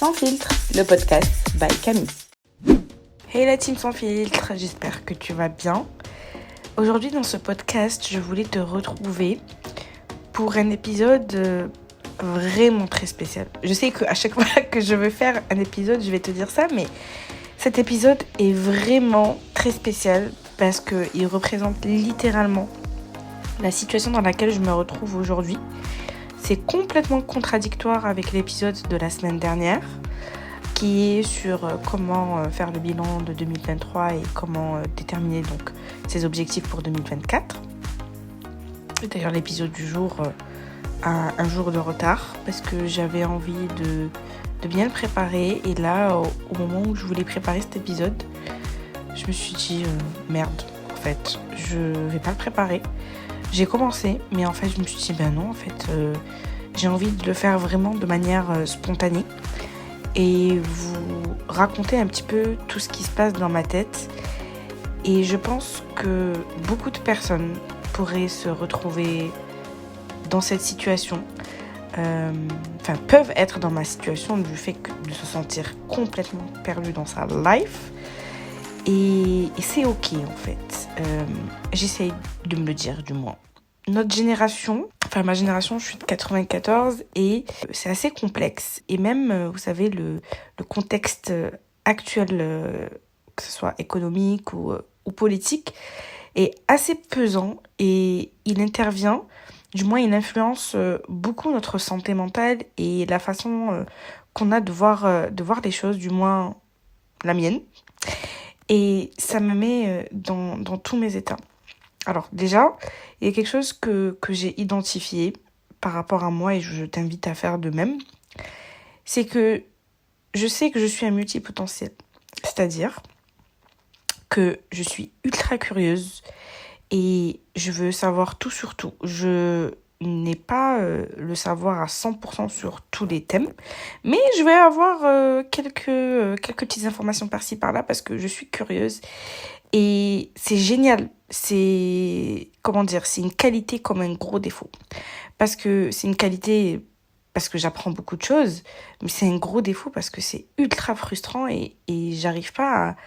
Sans filtre, le podcast by Camille. Hey la team sans filtre, j'espère que tu vas bien. Aujourd'hui dans ce podcast, je voulais te retrouver pour un épisode vraiment très spécial. Je sais qu'à chaque fois que je veux faire un épisode, je vais te dire ça, mais cet épisode est vraiment très spécial parce qu'il représente littéralement la situation dans laquelle je me retrouve aujourd'hui. C'est complètement contradictoire avec l'épisode de la semaine dernière qui est sur comment faire le bilan de 2023 et comment déterminer donc ses objectifs pour 2024. Et d'ailleurs, l'épisode du jour a un jour de retard parce que j'avais envie de bien le préparer. Et là, au moment où je voulais préparer cet épisode, je me suis dit merde, en fait, je vais pas le préparer. J'ai commencé, mais en fait, je me suis dit non, en fait, j'ai envie de le faire vraiment de manière spontanée et vous raconter un petit peu tout ce qui se passe dans ma tête. Et je pense que beaucoup de personnes pourraient se retrouver dans cette situation, peuvent être dans ma situation du fait de se sentir complètement perdu dans sa life. Et c'est ok en fait. J'essaye de me le dire du moins. Notre génération, ma génération, je suis de 94 et c'est assez complexe. Et même, vous savez, le contexte actuel, que ce soit économique ou politique, est assez pesant et il intervient, du moins il influence beaucoup notre santé mentale et la façon qu'on a de voir les choses, du moins la mienne. Et ça me met dans tous mes états. Alors déjà, il y a quelque chose que j'ai identifié par rapport à moi et je t'invite à faire de même. C'est que je sais que je suis un multipotentiel. C'est-à-dire que je suis ultra curieuse et je veux savoir tout sur tout. Je n'ai pas le savoir à 100% sur tous les thèmes, mais je vais avoir quelques petites informations par-ci par-là parce que je suis curieuse et c'est génial. C'est une qualité comme un gros défaut. Parce que c'est une qualité parce que j'apprends beaucoup de choses, mais c'est un gros défaut parce que c'est ultra frustrant et j'arrive pas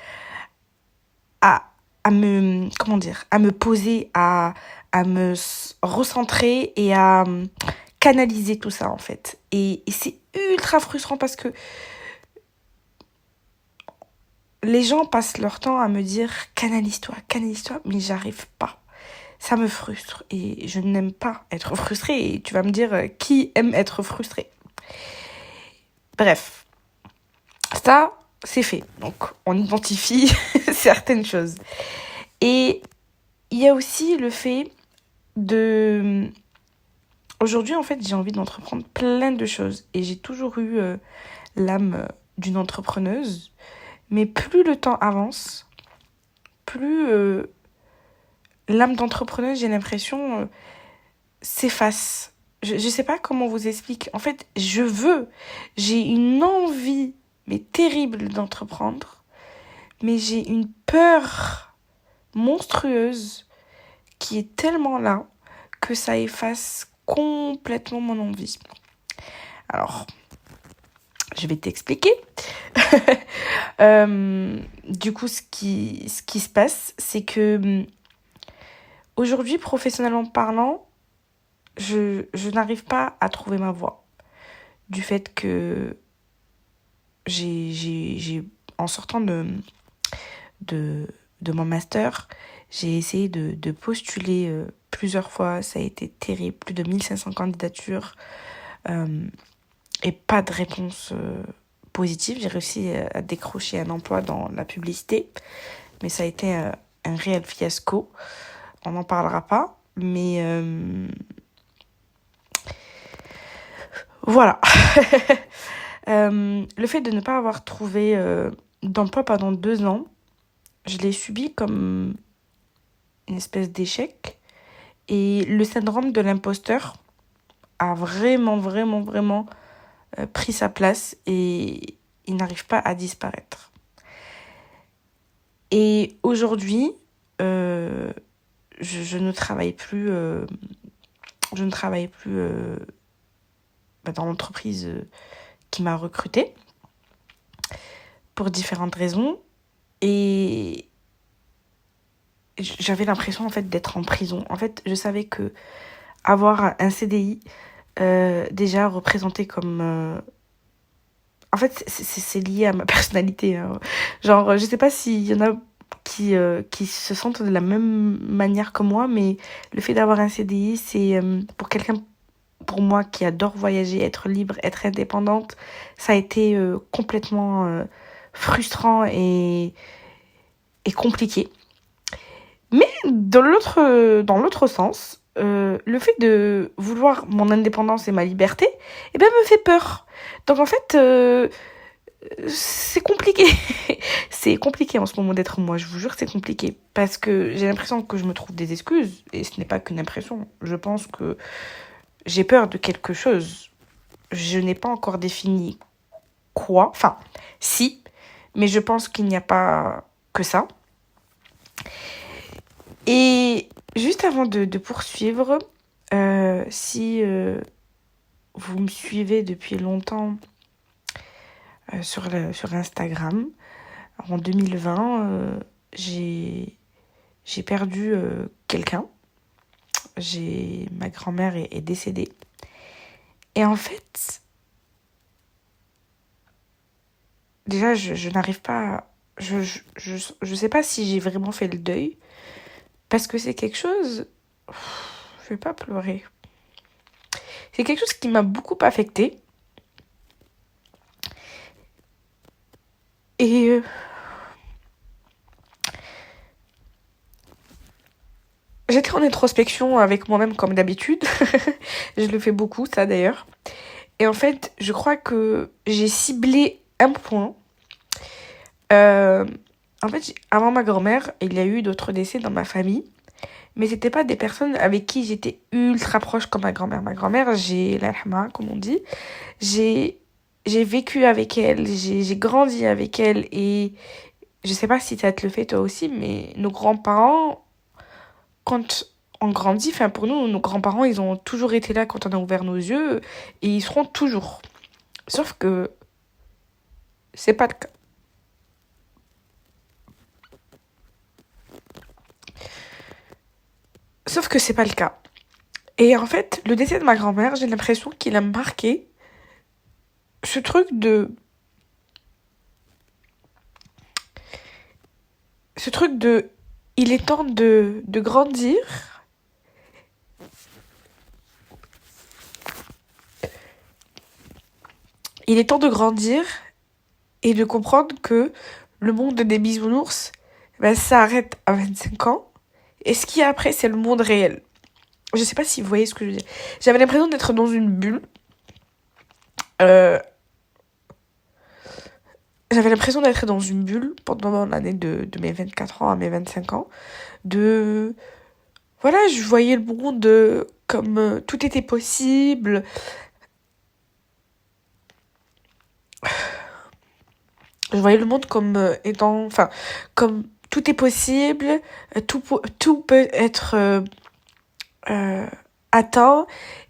à me poser, à me recentrer et à canaliser tout ça en fait. Et c'est ultra frustrant parce que les gens passent leur temps à me dire canalise-toi, mais j'arrive pas. Ça me frustre et je n'aime pas être frustrée. Et tu vas me dire qui aime être frustré. Bref, ça c'est fait. Donc on identifie certaines choses. Et il y a aussi le fait de... Aujourd'hui en fait j'ai envie d'entreprendre plein de choses et j'ai toujours eu l'âme d'une entrepreneuse. Mais plus le temps avance, plus l'âme d'entrepreneuse, j'ai l'impression, s'efface. Je sais pas comment vous expliquer. En fait, j'ai une envie, mais terrible d'entreprendre. Mais j'ai une peur monstrueuse qui est tellement là que ça efface complètement mon envie. Alors, je vais t'expliquer. Du coup, ce qui se passe, c'est que aujourd'hui, professionnellement parlant, je n'arrive pas à trouver ma voie. Du fait que en sortant de mon master, j'ai essayé de postuler plusieurs fois. Ça a été terrible, plus de 1500 candidatures et pas de réponse positive. J'ai réussi à décrocher un emploi dans la publicité, mais ça a été un réel fiasco. On n'en parlera pas, mais voilà. Le fait de ne pas avoir trouvé d'emploi pendant 2 ans, je l'ai subi comme une espèce d'échec. Et le syndrome de l'imposteur a vraiment pris sa place et il n'arrive pas à disparaître. Et aujourd'hui, je ne travaille plus dans l'entreprise qui m'a recrutée. pour différentes raisons. Et j'avais l'impression en fait d'être en prison. En fait, je savais que avoir un CDI déjà représenté comme en fait c'est lié à ma personnalité, hein. Genre je sais pas s'il y en a qui se sentent de la même manière que moi, mais le fait d'avoir un CDI, c'est pour quelqu'un, pour moi qui adore voyager, être libre, être indépendante, ça a été complètement frustrant et compliqué. Mais dans l'autre sens, le fait de vouloir mon indépendance et ma liberté, eh ben, me fait peur. Donc en fait, c'est compliqué. C'est compliqué en ce moment d'être moi, je vous jure, c'est compliqué. Parce que j'ai l'impression que je me trouve des excuses, et ce n'est pas qu'une impression. Je pense que j'ai peur de quelque chose. Je n'ai pas encore défini quoi. Enfin, si, mais je pense qu'il n'y a pas que ça. Et juste avant de poursuivre, si vous me suivez depuis longtemps sur Instagram, en 2020, j'ai perdu quelqu'un. Ma grand-mère est décédée. Et en fait, déjà, je n'arrive pas... Je sais pas si j'ai vraiment fait le deuil. Parce que c'est quelque chose... Je vais pas pleurer. C'est quelque chose qui m'a beaucoup affectée. Et j'étais en introspection avec moi-même comme d'habitude. Je le fais beaucoup, ça d'ailleurs. Et en fait, je crois que j'ai ciblé un point. En fait, avant ma grand-mère, il y a eu d'autres décès dans ma famille. Mais c'était pas des personnes avec qui j'étais ultra proche comme ma grand-mère. Ma grand-mère, j'ai l'alhama, comme on dit. J'ai vécu avec elle, j'ai grandi avec elle. Et je sais pas si ça te le fait toi aussi, mais nos grands-parents, quand on grandit, enfin pour nous, nos grands-parents, ils ont toujours été là quand on a ouvert nos yeux. Et ils seront toujours. Sauf que c'est pas le cas. Sauf que c'est pas le cas. Et en fait, le décès de ma grand-mère, j'ai l'impression qu'il a marqué ce truc de... Ce truc de... Il est temps de grandir. Il est temps de grandir et de comprendre que le monde des bisounours, ben, ça arrête à 25 ans. Et ce qu'il y a après, c'est le monde réel. Je sais pas si vous voyez ce que je veux dire. J'avais l'impression d'être dans une bulle. J'avais l'impression d'être dans une bulle pendant l'année de mes 24 ans à mes 25 ans. Voilà, je voyais le monde comme tout était possible. Je voyais le monde comme étant... Enfin, comme tout est possible, tout peut être atteint.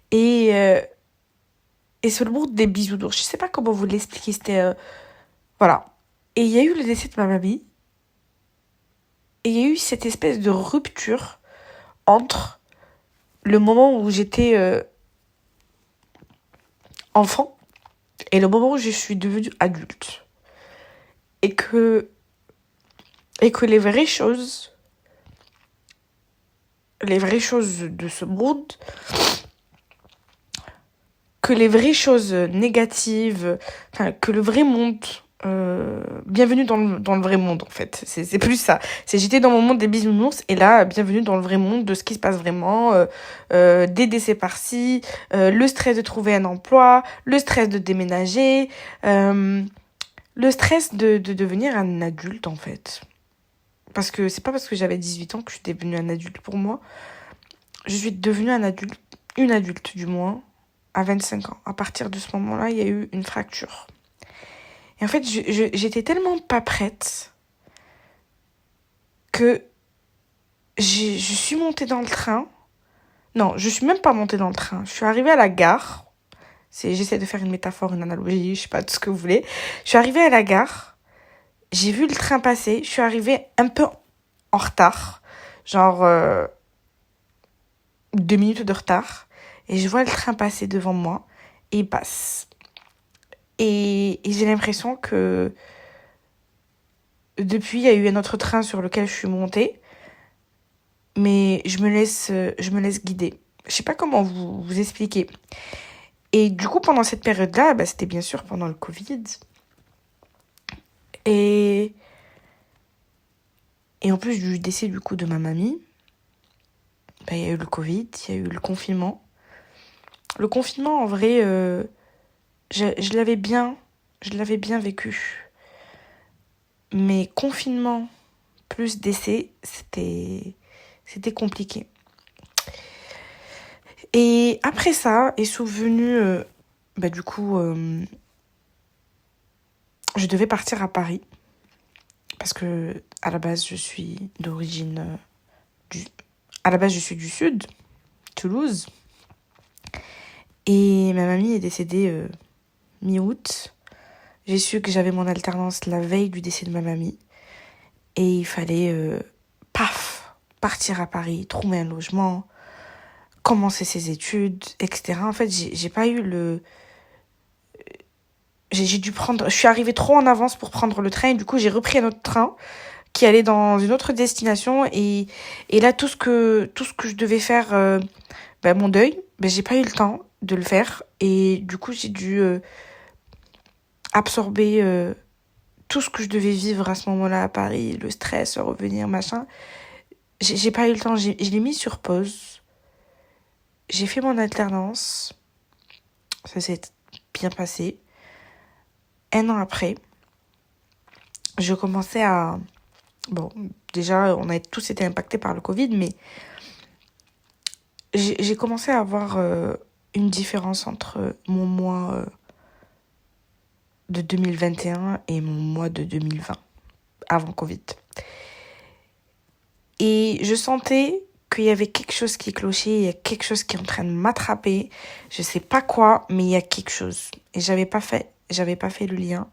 Et c'est le monde des bisounours. Je sais pas comment vous l'expliquer, c'était... voilà. Et il y a eu le décès de ma mamie. Et il y a eu cette espèce de rupture entre le moment où j'étais enfant et le moment où je suis devenue adulte. Et que les vraies choses de ce monde, que les vraies choses négatives, enfin, que le vrai monde, bienvenue dans le vrai monde en fait, c'est plus ça. C'est j'étais dans mon monde des bisounours et là, bienvenue dans le vrai monde de ce qui se passe vraiment, des décès par-ci, le stress de trouver un emploi, le stress de déménager, le stress de devenir un adulte en fait. Parce que c'est pas parce que j'avais 18 ans que je suis devenue un adulte pour moi. Je suis devenue une adulte du moins, à 25 ans. À partir de ce moment-là, il y a eu une fracture. Et en fait, j'étais tellement pas prête que je suis montée dans le train. Non, je suis même pas montée dans le train. Je suis arrivée à la gare. J'essaie de faire une métaphore, une analogie, je sais pas, tout ce que vous voulez. Je suis arrivée à la gare. J'ai vu le train passer, je suis arrivée un peu en retard, genre 2 minutes de retard, et je vois le train passer devant moi, et il passe. Et j'ai l'impression que depuis, il y a eu un autre train sur lequel je suis montée, mais je me laisse guider. Je sais pas comment vous expliquer. Et du coup, pendant cette période-là, bah, c'était bien sûr pendant le Covid. Et, et en plus du décès du coup de ma mamie, bah, il y a eu le Covid, il y a eu le confinement. Le confinement, en vrai, je l'avais bien vécu. Mais confinement plus décès, c'était compliqué. Et après ça est souvenu, bah, du coup, je devais partir à Paris. Parce que à la base, je suis d'origine du... À la base, je suis du sud, Toulouse. Et ma mamie est décédée mi-août. J'ai su que j'avais mon alternance la veille du décès de ma mamie. Et il fallait, partir à Paris, trouver un logement, commencer ses études, etc. En fait, j'ai pas eu le... J'ai dû prendre... Je suis arrivée trop en avance pour prendre le train. Et du coup, j'ai repris un autre train qui allait dans une autre destination. Et là, tout ce que je devais faire, mon deuil, j'ai pas eu le temps de le faire. Et du coup, j'ai dû absorber tout ce que je devais vivre à ce moment-là à Paris, le stress, revenir, machin. J'ai pas eu le temps, je l'ai mis sur pause. J'ai fait mon alternance. Ça s'est bien passé. Un an après, je commençais à... Bon, déjà, on a tous été impactés par le Covid, mais j'ai commencé à avoir une différence entre mon mois de 2021 et mon mois de 2020, avant Covid. Et je sentais qu'il y avait quelque chose qui clochait, il y a quelque chose qui est en train de m'attraper. Je sais pas quoi, mais il y a quelque chose. Et j'avais pas fait le lien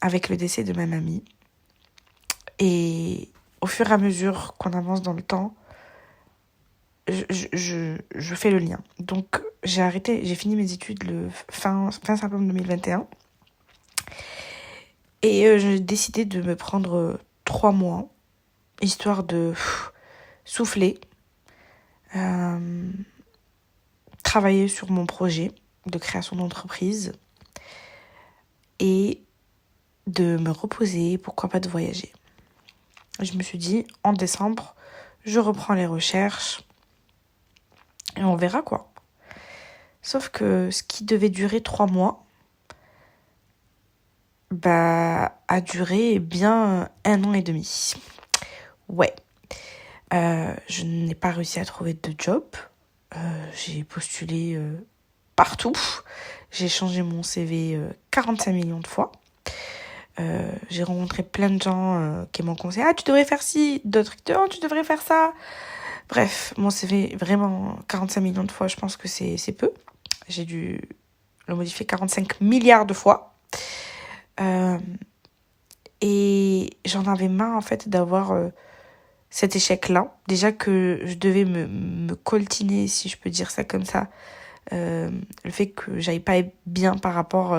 avec le décès de ma mamie. Et au fur et à mesure qu'on avance dans le temps, je fais le lien. Donc j'ai fini mes études le fin septembre 2021. Et j'ai décidé de me prendre 3 mois, histoire de souffler, travailler sur mon projet de création d'entreprise et de me reposer, pourquoi pas de voyager. Je me suis dit, en décembre, je reprends les recherches et on verra quoi. Sauf que ce qui devait durer 3 mois, a duré bien 1 an et demi. Ouais. Je n'ai pas réussi à trouver de job. J'ai postulé partout. J'ai changé mon CV 45 millions de fois. J'ai rencontré plein de gens qui m'ont conseillé « Ah, tu devrais faire ci !» D'autres qui disent « Oh, tu devrais faire ça !» Bref, mon CV, vraiment, 45 millions de fois, je pense que c'est peu. J'ai dû le modifier 45 milliards de fois. Et j'en avais marre, en fait, d'avoir cet échec-là. Déjà que je devais me coltiner, si je peux dire ça comme ça. Le fait que j'aille pas bien par rapport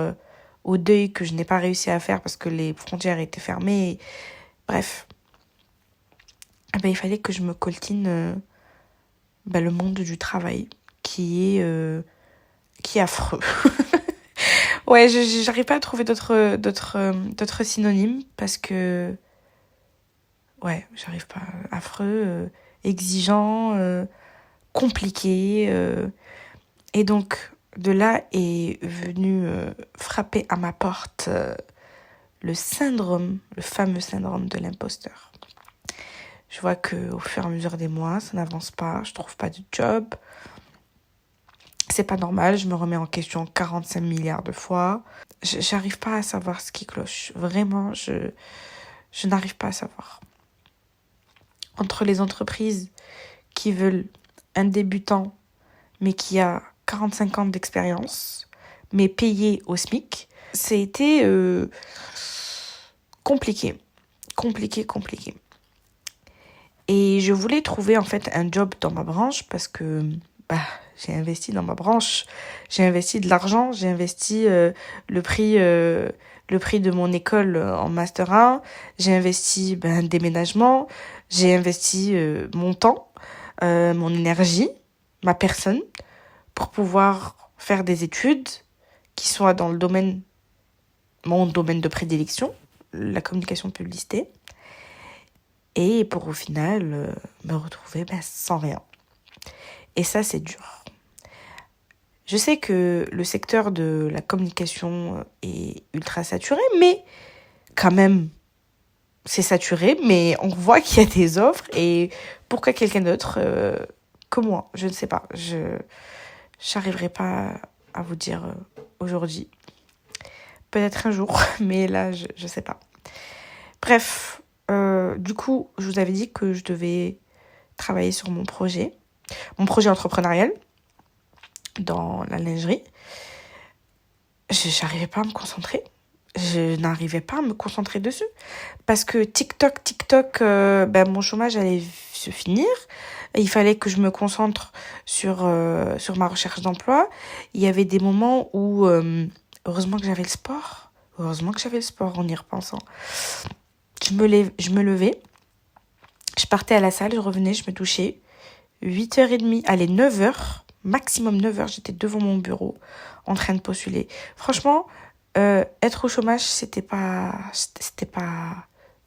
au deuil que je n'ai pas réussi à faire parce que les frontières étaient fermées. Bref. Il fallait que je me coltine le monde du travail qui est affreux. Ouais, j'arrive pas à trouver d'autres synonymes parce que ouais, j'arrive pas. Affreux, exigeant, compliqué. Et donc, de là est venu frapper à ma porte le fameux syndrome de l'imposteur. Je vois qu'au fur et à mesure des mois, ça n'avance pas, je trouve pas de job. C'est pas normal, je me remets en question 45 milliards de fois. J'arrive pas à savoir ce qui cloche. Vraiment, je n'arrive pas à savoir. Entre les entreprises qui veulent un débutant, mais qui a 45 ans d'expérience, mais payé au SMIC, c'était compliqué, compliqué, compliqué. Et je voulais trouver en fait un job dans ma branche parce que j'ai investi dans ma branche, j'ai investi de l'argent, j'ai investi le prix de mon école en master 1, j'ai investi un déménagement, j'ai investi mon temps, mon énergie, ma personne pour pouvoir faire des études qui soient dans mon domaine de prédilection, la communication publicité, et pour au final me retrouver sans rien. Et ça, c'est dur. Je sais que le secteur de la communication est ultra saturé, mais quand même, c'est saturé, mais on voit qu'il y a des offres, et pourquoi quelqu'un d'autre que moi, je ne sais pas. Je n'arriverai pas à vous dire aujourd'hui. Peut-être un jour, mais là, je ne sais pas. Bref, du coup, je vous avais dit que je devais travailler sur mon projet entrepreneurial dans la lingerie. Je n'arrivais pas à me concentrer. Je n'arrivais pas à me concentrer dessus. Parce que TikTok, mon chômage allait se finir. Il fallait que je me concentre sur ma recherche d'emploi. Il y avait des moments où, heureusement que j'avais le sport. Heureusement que j'avais le sport en y repensant. Je me levais. Je partais à la salle, je revenais, je me douchais. 8h30, allez, 9h, maximum 9h, j'étais devant mon bureau en train de postuler. Franchement, être au chômage, c'était pas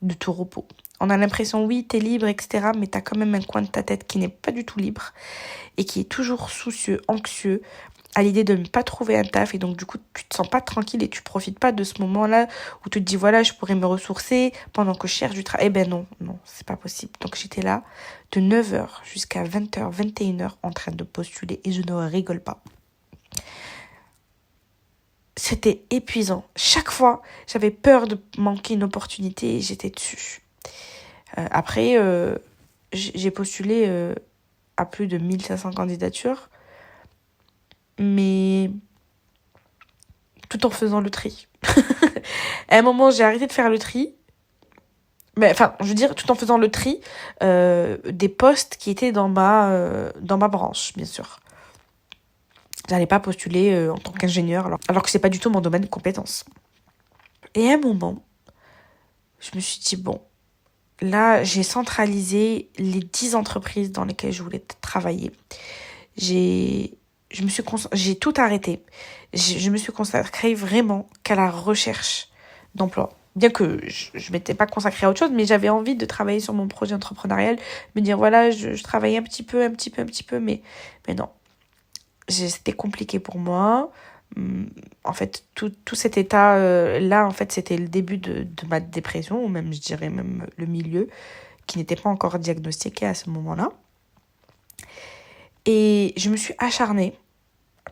de tout repos. On a l'impression, oui, t'es libre, etc., mais t'as quand même un coin de ta tête qui n'est pas du tout libre et qui est toujours soucieux, anxieux, à l'idée de ne pas trouver un taf, et donc du coup tu te sens pas tranquille et tu profites pas de ce moment-là où tu te dis voilà, je pourrais me ressourcer pendant que je cherche du travail. Eh ben non, c'est pas possible. Donc j'étais là de 9h jusqu'à 20h, 21h en train de postuler et je ne rigole pas. C'était épuisant. Chaque fois, j'avais peur de manquer une opportunité et j'étais dessus. Après, j'ai postulé à plus de 1500 candidatures, mais tout en faisant le tri. À un moment, j'ai arrêté de faire le tri. Mais, enfin, je veux dire, tout en faisant le tri des postes qui étaient dans ma branche, bien sûr. J'allais pas postuler en tant qu'ingénieur, alors que c'est pas du tout mon domaine de compétences. Et à un moment, je me suis dit, bon, là, j'ai centralisé les 10 entreprises dans lesquelles je voulais travailler. J'ai tout arrêté. Je me suis consacrée vraiment qu'à la recherche d'emploi. Bien que je m'étais pas consacrée à autre chose, mais j'avais envie de travailler sur mon projet entrepreneurial, me dire voilà, je travaillais un petit peu, mais non. C'était compliqué pour moi. En fait, tout cet état-là, en fait, c'était le début de ma dépression, ou même, je dirais, même le milieu, qui n'était pas encore diagnostiqué à ce moment-là. Et je me suis acharnée,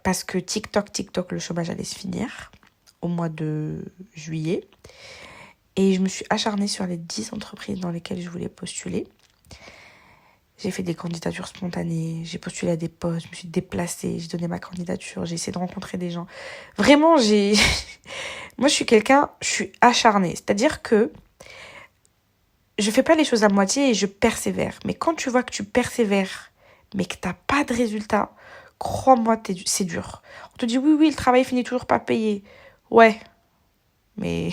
parce que TikTok, le chômage allait se finir au mois de juillet. Et je me suis acharnée sur les 10 entreprises dans lesquelles je voulais postuler. J'ai fait des candidatures spontanées, j'ai postulé à des postes, je me suis déplacée, j'ai donné ma candidature, j'ai essayé de rencontrer des gens. Vraiment, moi, je suis acharnée. C'est-à-dire que je fais pas les choses à moitié et je persévère. Mais quand tu vois que tu persévères, mais que t'as pas de résultat, crois-moi, c'est dur. On te dit oui, le travail finit toujours pas payé. Ouais, mais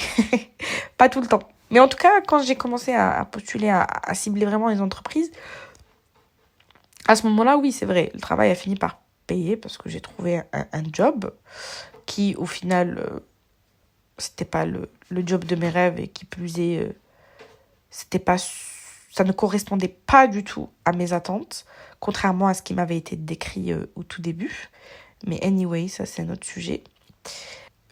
pas tout le temps. Mais en tout cas, quand j'ai commencé à postuler, à cibler vraiment les entreprises, à ce moment-là, oui, c'est vrai, le travail a fini par payer parce que j'ai trouvé un job qui, au final, c'était pas le job de mes rêves, et qui plus est, ça ne correspondait pas du tout à mes attentes, contrairement à ce qui m'avait été décrit au tout début. Mais anyway, ça c'est un autre sujet.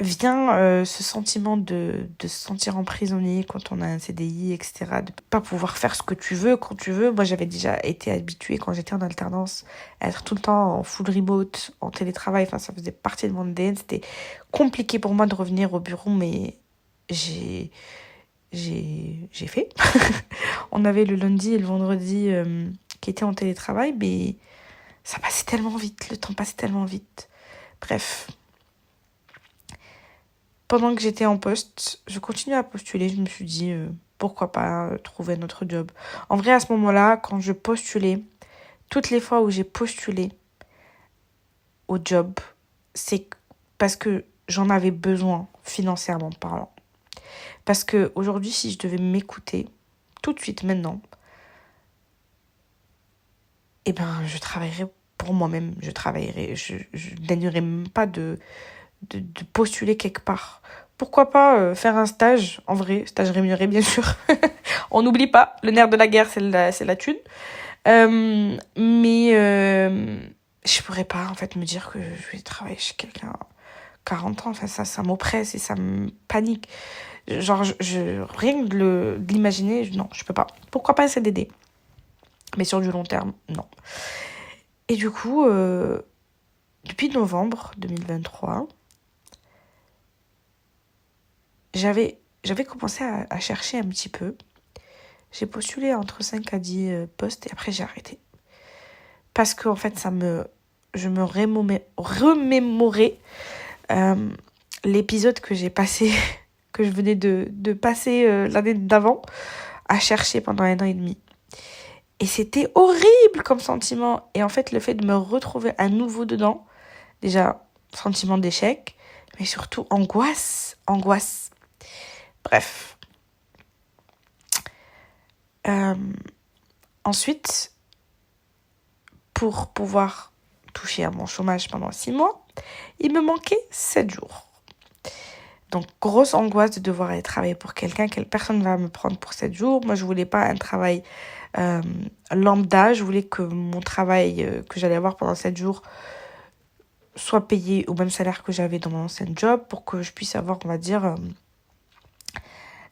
Vient ce sentiment de se sentir emprisonné quand on a un CDI, etc. De pas pouvoir faire ce que tu veux quand tu veux. Moi, j'avais déjà été habituée quand j'étais en alternance à être tout le temps en full remote, en télétravail. Enfin, ça faisait partie de mon ADN. C'était compliqué pour moi de revenir au bureau, mais j'ai fait. On avait le lundi et le vendredi qui étaient en télétravail, mais ça passait tellement vite. Le temps passait tellement vite. Bref. pendant que j'étais en poste, je continuais à postuler. Je me suis dit, pourquoi pas trouver un autre job. En vrai, à ce moment-là, quand je postulais, toutes les fois où j'ai postulé au job, c'est parce que j'en avais besoin financièrement parlant. Parce que aujourd'hui, si je devais m'écouter tout de suite maintenant, eh ben, je travaillerais pour moi-même. Je daignerais même pas de postuler quelque part. Pourquoi pas faire un stage, en vrai, stage rémunéré bien sûr. On n'oublie pas, le nerf de la guerre, c'est la thune. Mais je pourrais pas en fait me dire que je vais travailler chez quelqu'un à 40 ans. Enfin, ça m'oppresse et ça me panique. Genre, rien que de l'imaginer, non, je peux pas. Pourquoi pas un CDD? Mais sur du long terme, non. Et du coup, depuis novembre 2023, j'avais commencé à chercher un petit peu. J'ai postulé entre 5 à 10 postes et après j'ai arrêté. Parce qu'en fait, je me remémorais l'épisode que j'ai passé, que je venais de passer l'année d'avant, à chercher pendant 1 an et demi. Et c'était horrible comme sentiment. Et en fait, le fait de me retrouver à nouveau dedans, déjà, sentiment d'échec, mais surtout angoisse. Bref. Ensuite, pour pouvoir toucher à mon chômage pendant 6 mois, il me manquait 7 jours. Donc, grosse angoisse de devoir aller travailler pour quelqu'un. Quelle personne va me prendre pour 7 jours? Moi, je voulais pas un travail lambda. Je voulais que mon travail que j'allais avoir pendant 7 jours soit payé au même salaire que j'avais dans mon ancien job pour que je puisse avoir, on va dire,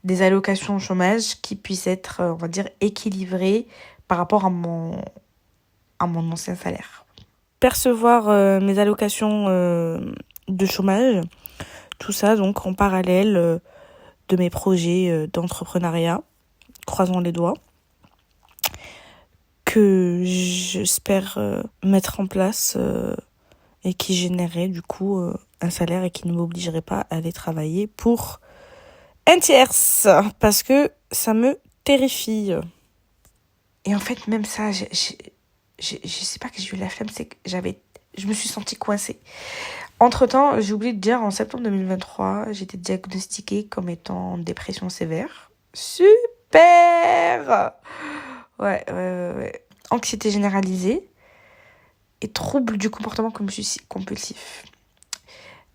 des allocations au chômage qui puissent être, on va dire, équilibrées par rapport à mon ancien salaire. Percevoir mes allocations de chômage, tout ça donc en parallèle de mes projets d'entrepreneuriat, croisons les doigts, que j'espère mettre en place et qui générerait du coup un salaire et qui ne m'obligerait pas à aller travailler pour un tierce, parce que ça me terrifie. Et en fait, même ça, je sais pas que j'ai eu la flemme, c'est que je me suis sentie coincée. Entre-temps, j'ai oublié de dire, en septembre 2023, j'ai été diagnostiquée comme étant en dépression sévère. Super! Ouais. Anxiété généralisée et trouble du comportement compulsif.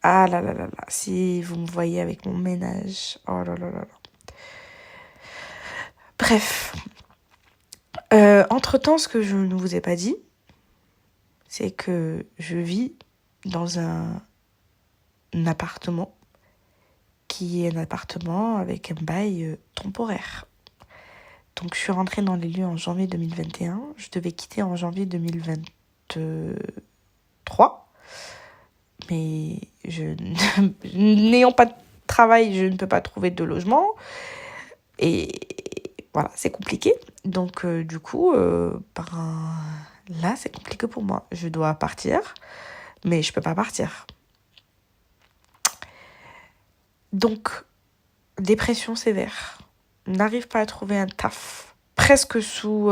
Ah là, si vous me voyez avec mon ménage. Oh là là. Bref. Entre-temps, ce que je ne vous ai pas dit, c'est que je vis dans un appartement qui est un appartement avec un bail temporaire. Donc, je suis rentrée dans les lieux en janvier 2021. Je devais quitter en janvier 2023. Mais n'ayant pas de travail, je ne peux pas trouver de logement. Et voilà, c'est compliqué. Donc, du coup, là, c'est compliqué pour moi. Je dois partir, mais je peux pas partir. Donc, dépression sévère. N'arrive pas à trouver un taf. Presque sous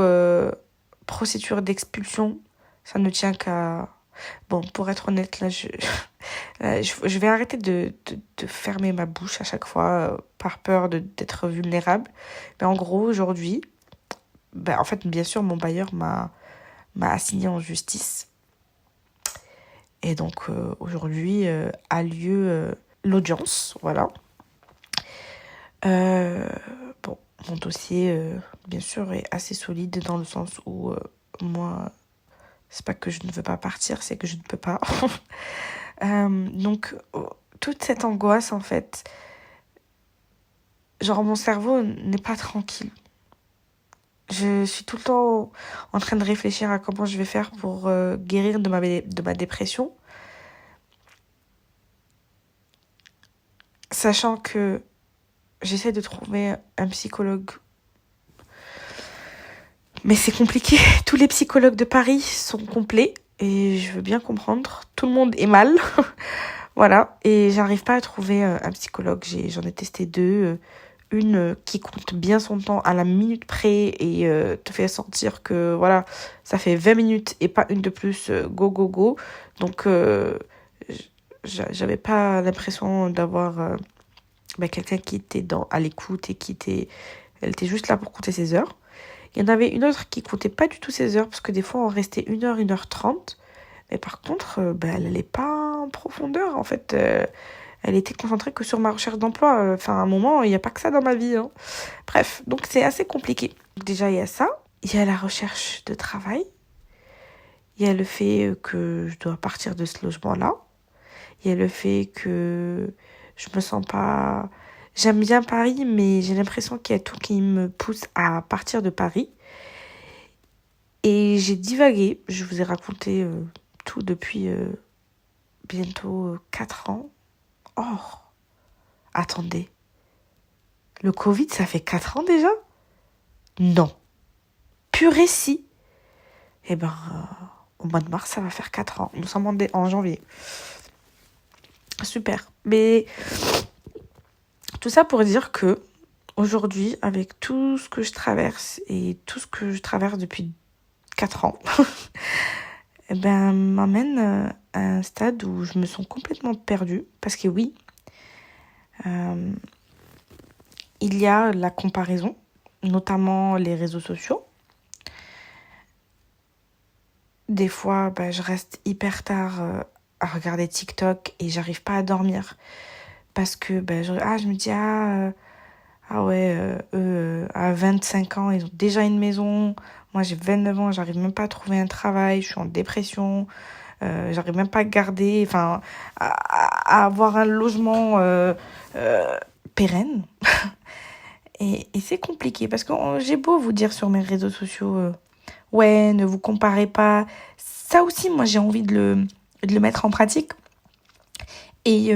procédure d'expulsion. Ça ne tient qu'à... Bon, pour être honnête, là, je vais arrêter de fermer ma bouche à chaque fois par peur d'être vulnérable. Mais en gros, aujourd'hui, en fait, bien sûr, mon bailleur m'a assigné en justice. Et donc, aujourd'hui, a lieu l'audience, voilà. Bon, mon dossier, bien sûr, est assez solide dans le sens où moi, c'est pas que je ne veux pas partir, c'est que je ne peux pas. Donc, toute cette angoisse, en fait, genre mon cerveau n'est pas tranquille. Je suis tout le temps en train de réfléchir à comment je vais faire pour guérir de ma dépression. Sachant que j'essaie de trouver un psychologue. Mais c'est compliqué. Tous les psychologues de Paris sont complets. Et je veux bien comprendre. Tout le monde est mal. Voilà, et j'arrive pas à trouver un psychologue. J'en ai testé deux. Une qui compte bien son temps à la minute près et te fait sentir que voilà, ça fait 20 minutes et pas une de plus, go, go, go. Donc, j'avais pas l'impression d'avoir quelqu'un qui était à l'écoute et elle était juste là pour compter ses heures. Il y en avait une autre qui comptait pas du tout ses heures parce que des fois on restait 1 heure, 1 h 30. Mais par contre, elle n'allait pas en profondeur en fait. Elle était concentrée que sur ma recherche d'emploi. Enfin, à un moment, il n'y a pas que ça dans ma vie, hein. Bref, donc c'est assez compliqué. Déjà, il y a ça. Il y a la recherche de travail. Il y a le fait que je dois partir de ce logement-là. Il y a le fait que je me sens pas... J'aime bien Paris, mais j'ai l'impression qu'il y a tout qui me pousse à partir de Paris. Et j'ai divagué. Je vous ai raconté tout depuis bientôt 4 ans. Oh, attendez. Le Covid, ça fait 4 ans déjà? Non. Purée si. Eh ben, au mois de mars, ça va faire 4 ans. Nous sommes en janvier. Super. Mais tout ça pour dire que aujourd'hui, avec tout ce que je traverse et tout ce que je traverse depuis 4 ans, m'amène à un stade où je me sens complètement perdue. Parce que oui, il y a la comparaison, notamment les réseaux sociaux. Des fois, je reste hyper tard à regarder TikTok et j'arrive pas à dormir. Parce que je me dis, eux, à 25 ans, ils ont déjà une maison. Moi, j'ai 29 ans, j'arrive même pas à trouver un travail, je suis en dépression. J'arrive même pas à garder, à avoir un logement pérenne. Et c'est compliqué parce que j'ai beau vous dire sur mes réseaux sociaux, ouais, ne vous comparez pas. Ça aussi, moi, j'ai envie de le mettre en pratique. Et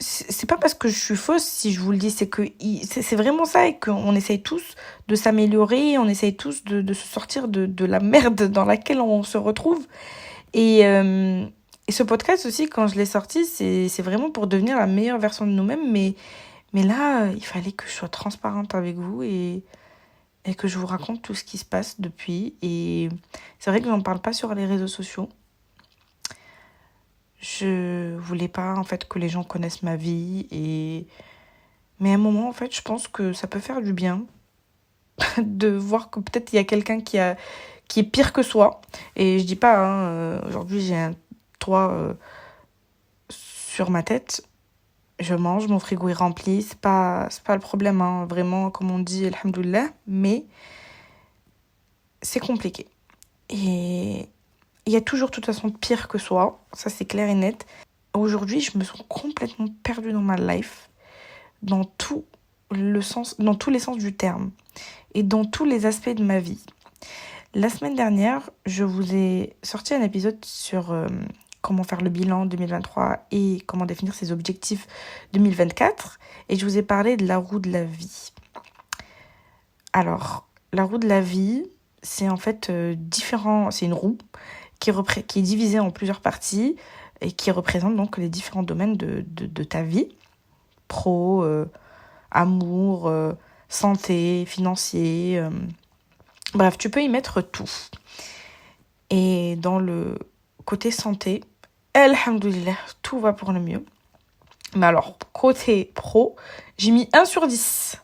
c'est pas parce que je suis fausse si je vous le dis, c'est vraiment ça et qu'on essaye tous de s'améliorer, on essaye tous de se sortir de la merde dans laquelle on se retrouve. Et ce podcast aussi, quand je l'ai sorti, c'est vraiment pour devenir la meilleure version de nous-mêmes. Mais là, il fallait que je sois transparente avec vous et que je vous raconte tout ce qui se passe depuis. Et c'est vrai que j'en parle pas sur les réseaux sociaux. Je voulais pas, en fait, que les gens connaissent ma vie. Mais à un moment, en fait, je pense que ça peut faire du bien de voir que peut-être il y a quelqu'un qui est pire que soi. Et je dis pas, aujourd'hui, j'ai un toit sur ma tête. Je mange, mon frigo est rempli, c'est pas le problème, hein. Vraiment, comme on dit, alhamdoulilah, mais c'est compliqué. Et il y a toujours, de toute façon, pire que soi, ça c'est clair et net. Aujourd'hui, je me sens complètement perdue dans ma life, dans tous les sens du terme, et dans tous les aspects de ma vie. La semaine dernière, je vous ai sorti un épisode sur comment faire le bilan 2023 et comment définir ses objectifs 2024. Et je vous ai parlé de la roue de la vie. Alors, la roue de la vie, c'est en fait c'est une roue qui est divisée en plusieurs parties et qui représente donc les différents domaines de ta vie. Pro, amour, santé, financier. Bref, tu peux y mettre tout. Et dans le côté santé, alhamdoulilah, tout va pour le mieux. Mais alors, côté pro, j'ai mis 1 sur 10.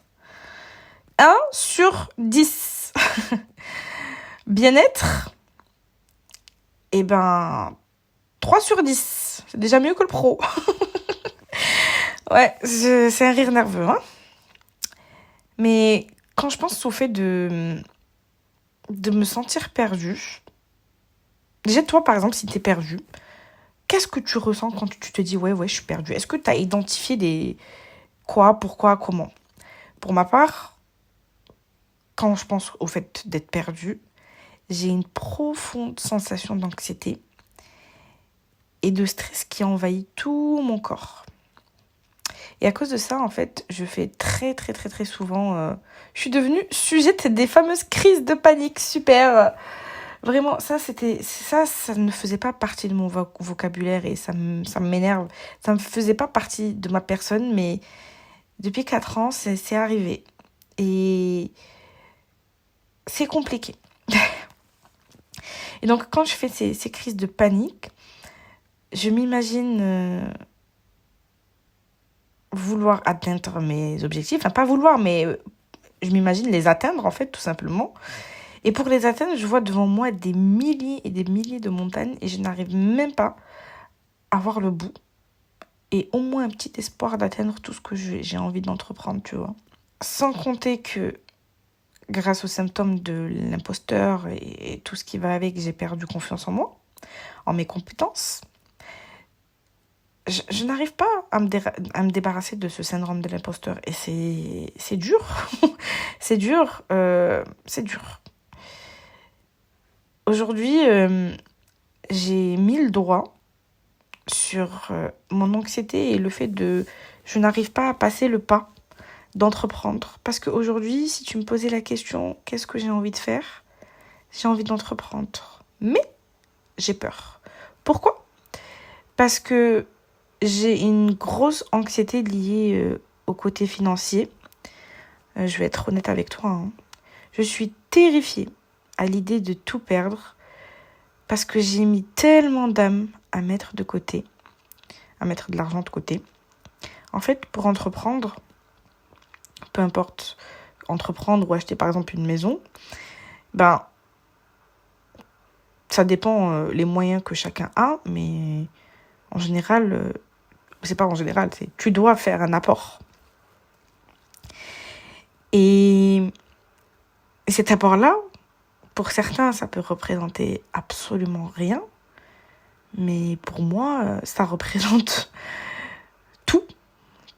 1 sur 10. Bien-être, 3 sur 10. C'est déjà mieux que le pro. Ouais, c'est un rire nerveux, hein. Mais quand je pense au fait de me sentir perdue, déjà toi par exemple, si t'es perdue, qu'est-ce que tu ressens quand tu te dis ouais, je suis perdue? Est-ce que tu as identifié des quoi, pourquoi, comment? Pour ma part, quand je pense au fait d'être perdue, j'ai une profonde sensation d'anxiété et de stress qui envahit tout mon corps. Et à cause de ça, en fait, je fais très, très, très, très souvent... je suis devenue sujette des fameuses crises de panique. Super. Vraiment, ça ne faisait pas partie de mon vocabulaire et ça m'énerve. Ça ne faisait pas partie de ma personne, mais depuis 4 ans, c'est arrivé. Et c'est compliqué. Et donc, quand je fais ces crises de panique, je m'imagine vouloir atteindre mes objectifs. Enfin, pas vouloir, mais je m'imagine les atteindre, en fait, tout simplement. Et pour les atteindre, je vois devant moi des milliers et des milliers de montagnes et je n'arrive même pas à voir le bout. Et au moins un petit espoir d'atteindre tout ce que j'ai envie d'entreprendre, tu vois. Sans compter que grâce aux symptômes de l'imposteur et tout ce qui va avec, j'ai perdu confiance en moi, en mes compétences. Je n'arrive pas à me débarrasser de ce syndrome de l'imposteur. Et c'est dur. C'est dur. C'est dur. Aujourd'hui, j'ai mis le doigt sur mon anxiété et le fait de... Je n'arrive pas à passer le pas d'entreprendre. Parce qu'aujourd'hui, si tu me posais la question, qu'est-ce que j'ai envie de faire ? J'ai envie d'entreprendre. Mais j'ai peur. Pourquoi ? Parce que j'ai une grosse anxiété liée au côté financier. Je vais être honnête avec toi. Hein. Je suis terrifiée à l'idée de tout perdre parce que j'ai mis tellement d'âme à mettre de côté, à mettre de l'argent de côté. En fait, pour entreprendre, peu importe, entreprendre ou acheter par exemple une maison, ben, ça dépend les moyens que chacun a, mais en général, c'est pas en général, c'est tu dois faire un apport. Et cet apport-là, pour certains, ça peut représenter absolument rien. Mais pour moi, ça représente tout.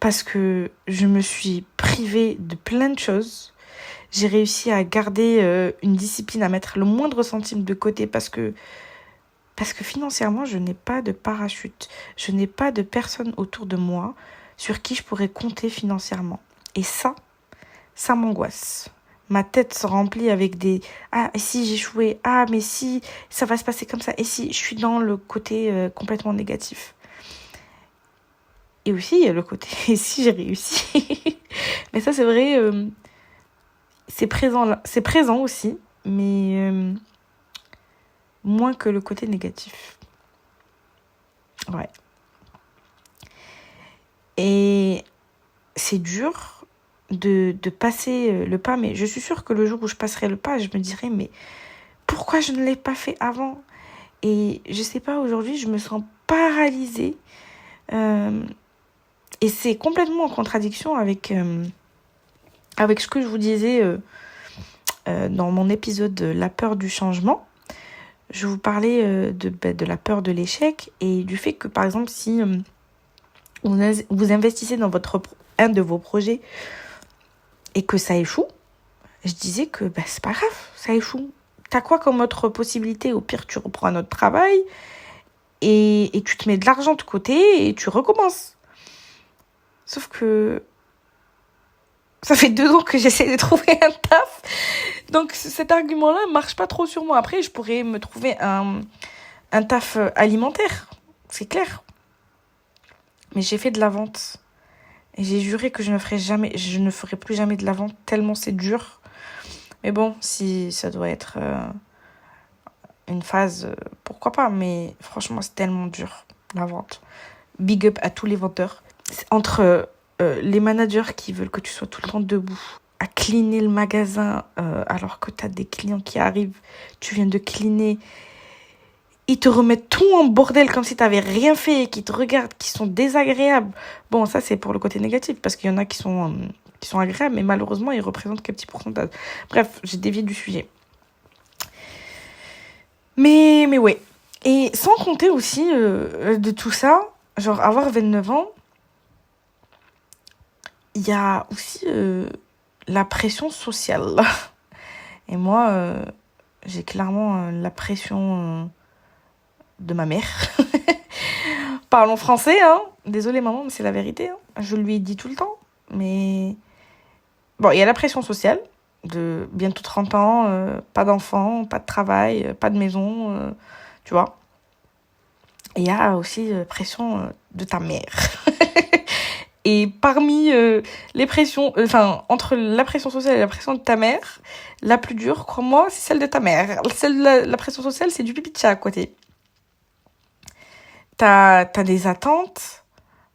Parce que je me suis privée de plein de choses. J'ai réussi à garder une discipline, à mettre le moindre centime de côté parce que financièrement, je n'ai pas de parachute. Je n'ai pas de personne autour de moi sur qui je pourrais compter financièrement. Et ça m'angoisse. Ma tête se remplit avec des « Ah, et si j'échouais ? Ah, mais si ça va se passer comme ça ? Et si je suis dans le côté complètement négatif ?» Et aussi, il y a le côté « Et si j'ai réussi ?» Mais ça, c'est vrai, c'est présent aussi, mais moins que le côté négatif. Ouais. Et c'est dur de passer le pas, mais je suis sûre que le jour où je passerai le pas, je me dirai mais pourquoi je ne l'ai pas fait avant ? Et je sais pas, aujourd'hui je me sens paralysée et c'est complètement en contradiction avec ce que je vous disais dans mon épisode La peur du changement. Je vous parlais de la peur de l'échec et du fait que par exemple si vous investissez dans un de vos projets et que ça échoue, je disais que c'est pas grave, ça échoue. T'as quoi comme autre possibilité ? Au pire, tu reprends un autre travail et tu te mets de l'argent de côté et tu recommences. Sauf que ça fait 2 ans que j'essaie de trouver un taf. Donc cet argument-là ne marche pas trop sur moi. Après, je pourrais me trouver un taf alimentaire, c'est clair. Mais j'ai fait de la vente. Et j'ai juré que je ne ferai plus jamais de la vente tellement c'est dur. Mais bon, si ça doit être une phase, pourquoi pas. Mais franchement, c'est tellement dur, la vente. Big up à tous les vendeurs. Entre les managers qui veulent que tu sois tout le temps debout, à cleaner le magasin alors que tu as des clients qui arrivent, tu viens de cleaner, ils te remettent tout en bordel comme si tu n'avais rien fait et qui te regardent, qui sont désagréables. Bon, ça, c'est pour le côté négatif parce qu'il y en a qui sont agréables, mais malheureusement, ils représentent qu'un petit pourcentage. Bref, j'ai dévié du sujet. Mais ouais. Et sans compter aussi de tout ça, genre avoir 29 ans, il y a aussi la pression sociale. Et moi, j'ai clairement la pression de ma mère. Parlons français, hein. Désolée maman, mais c'est la vérité. Hein. Je lui dis tout le temps. Mais bon, il y a la pression sociale. de bientôt 30 ans, pas d'enfants, pas de travail, pas de maison, tu vois. Et il y a aussi pression de ta mère. Et parmi les pressions, entre la pression sociale et la pression de ta mère, la plus dure, crois-moi, c'est celle de ta mère. La pression sociale, c'est du pipi de chat à côté. T'as des attentes,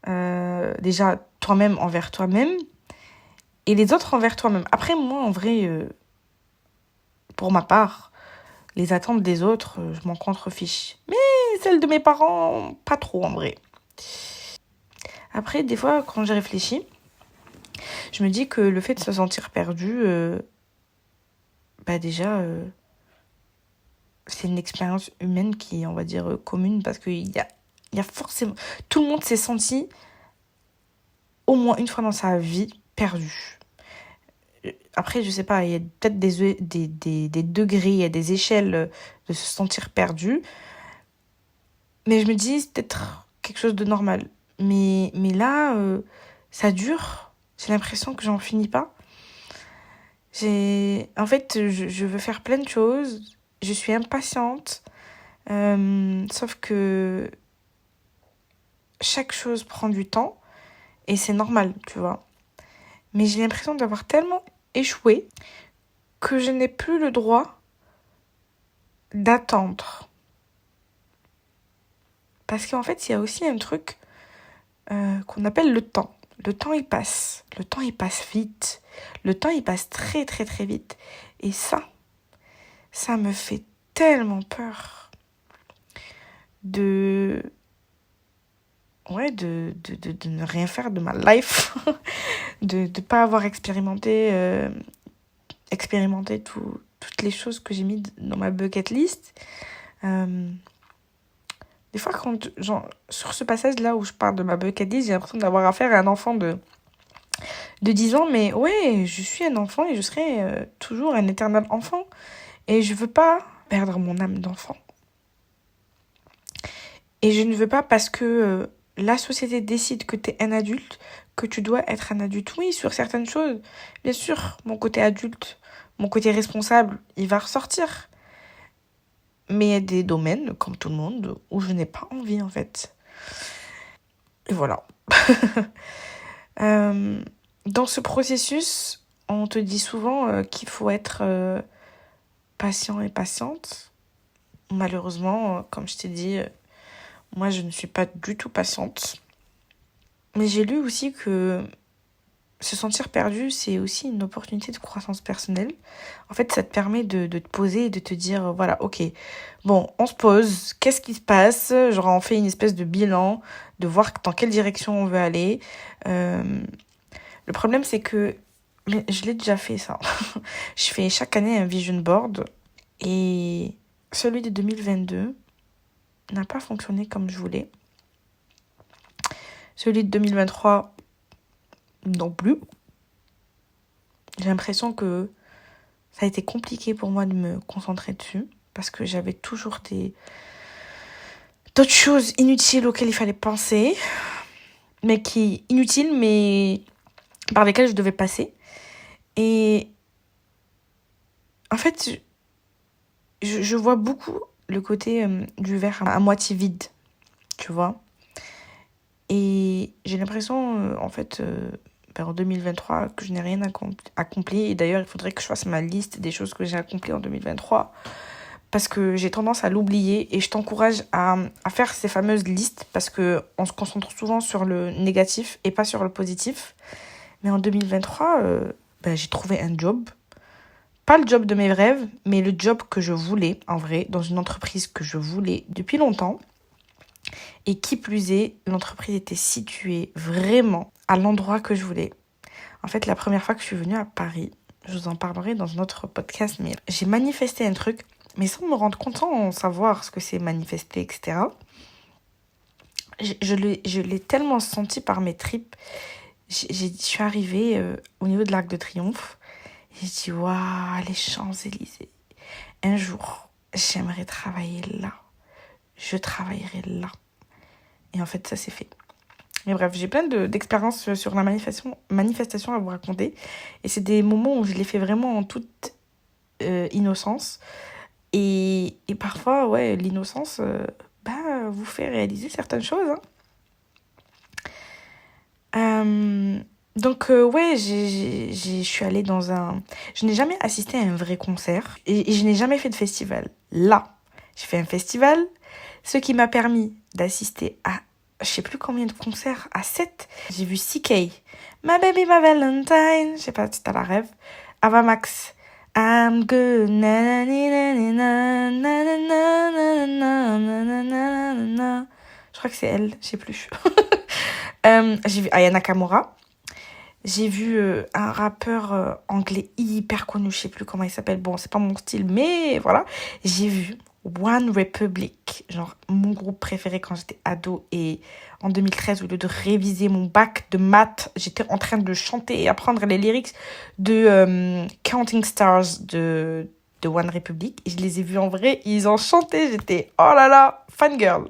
déjà toi-même envers toi-même, et les autres envers toi-même. Après, moi, en vrai, pour ma part, les attentes des autres, je m'en contrefiche. Mais celles de mes parents, pas trop, en vrai. Après, des fois, quand j'y réfléchis, je me dis que le fait de se sentir perdu, déjà, c'est une expérience humaine qui est, on va dire, commune, parce qu'il y a forcément... Tout le monde s'est senti, au moins une fois dans sa vie, perdu. Après, je sais pas, il y a peut-être des degrés, il y a des échelles de se sentir perdu. Mais je me dis, c'est peut-être quelque chose de normal. Mais là, ça dure. J'ai l'impression que j'en finis pas. En fait, je veux faire plein de choses. Je suis impatiente. Sauf que chaque chose prend du temps. Et c'est normal, tu vois. Mais j'ai l'impression d'avoir tellement échoué que je n'ai plus le droit d'attendre. Parce qu'en fait, il y a aussi un truc qu'on appelle le temps. Le temps, il passe. Le temps, il passe vite. Le temps, il passe très, très, très vite. Et ça me fait tellement peur de ne rien faire de ma life. de ne pas avoir expérimenté toutes les choses que j'ai mis dans ma bucket list. Des fois, sur ce passage-là où je parle de ma bucket list, j'ai l'impression d'avoir affaire à un enfant de 10 ans. Mais ouais, je suis un enfant et je serai toujours un éternel enfant. Et je veux pas perdre mon âme d'enfant. Et je ne veux pas parce que la société décide que tu es un adulte, que tu dois être un adulte. Oui, sur certaines choses, bien sûr, mon côté adulte, mon côté responsable, il va ressortir. Mais il y a des domaines, comme tout le monde, où je n'ai pas envie, en fait. Et voilà. Dans ce processus, on te dit souvent qu'il faut être patient et patiente. Malheureusement, comme je t'ai dit, moi, je ne suis pas du tout patiente. Mais j'ai lu aussi que se sentir perdu, c'est aussi une opportunité de croissance personnelle. En fait, ça te permet de te poser et de te dire, voilà, ok, bon, on se pose, qu'est-ce qui se passe? Genre, on fait une espèce de bilan, de voir dans quelle direction on veut aller. Le problème, c'est que, mais je l'ai déjà fait, ça. Je fais chaque année un vision board et celui de 2022 n'a pas fonctionné comme je voulais. Celui de 2023 non plus. J'ai l'impression que ça a été compliqué pour moi de me concentrer dessus parce que j'avais toujours d'autres choses inutiles auxquelles il fallait penser, mais par lesquelles je devais passer. Et en fait, je vois beaucoup le côté du verre à moitié vide, tu vois. Et j'ai l'impression, en 2023, que je n'ai rien accompli. Et d'ailleurs, il faudrait que je fasse ma liste des choses que j'ai accomplies en 2023. Parce que j'ai tendance à l'oublier. Et je t'encourage à faire ces fameuses listes. Parce qu'on se concentre souvent sur le négatif et pas sur le positif. Mais en 2023, j'ai trouvé un job. Pas le job de mes rêves, mais le job que je voulais, en vrai, dans une entreprise que je voulais depuis longtemps. Et qui plus est, l'entreprise était située vraiment à l'endroit que je voulais. En fait, la première fois que je suis venue à Paris, je vous en parlerai dans un autre podcast, mais j'ai manifesté un truc, mais sans me rendre compte, sans savoir ce que c'est manifester, etc. Je l'ai tellement senti par mes tripes. Je suis arrivée au niveau de l'Arc de Triomphe. J'ai dit, waouh, les Champs-Élysées. Un jour, j'aimerais travailler là. Je travaillerai là. Et en fait, ça s'est fait. Et bref, j'ai plein d'expériences sur la manifestation à vous raconter. Et c'est des moments où je l'ai fait vraiment en toute innocence. Et parfois, ouais, l'innocence vous fait réaliser certaines choses. Donc, ouais, je suis allée dans un... Je n'ai jamais assisté à un vrai concert et je n'ai jamais fait de festival. Là, j'ai fait un festival, ce qui m'a permis d'assister à, je sais plus combien de concerts, à 7. J'ai vu CK, My Baby, My Valentine, je sais pas si t'as la rêve, Ava Max, I'm good, na na na na na na na na na na na na. Je crois que c'est elle, je sais plus. J'ai vu Aya Nakamura. J'ai vu un rappeur anglais hyper connu, je sais plus comment il s'appelle. Bon, c'est pas mon style, mais voilà. J'ai vu One Republic, genre mon groupe préféré quand j'étais ado. Et en 2013, au lieu de réviser mon bac de maths, j'étais en train de chanter et apprendre les lyrics de Counting Stars de One Republic. Et je les ai vus en vrai, ils ont chanté, j'étais oh là là, fangirl.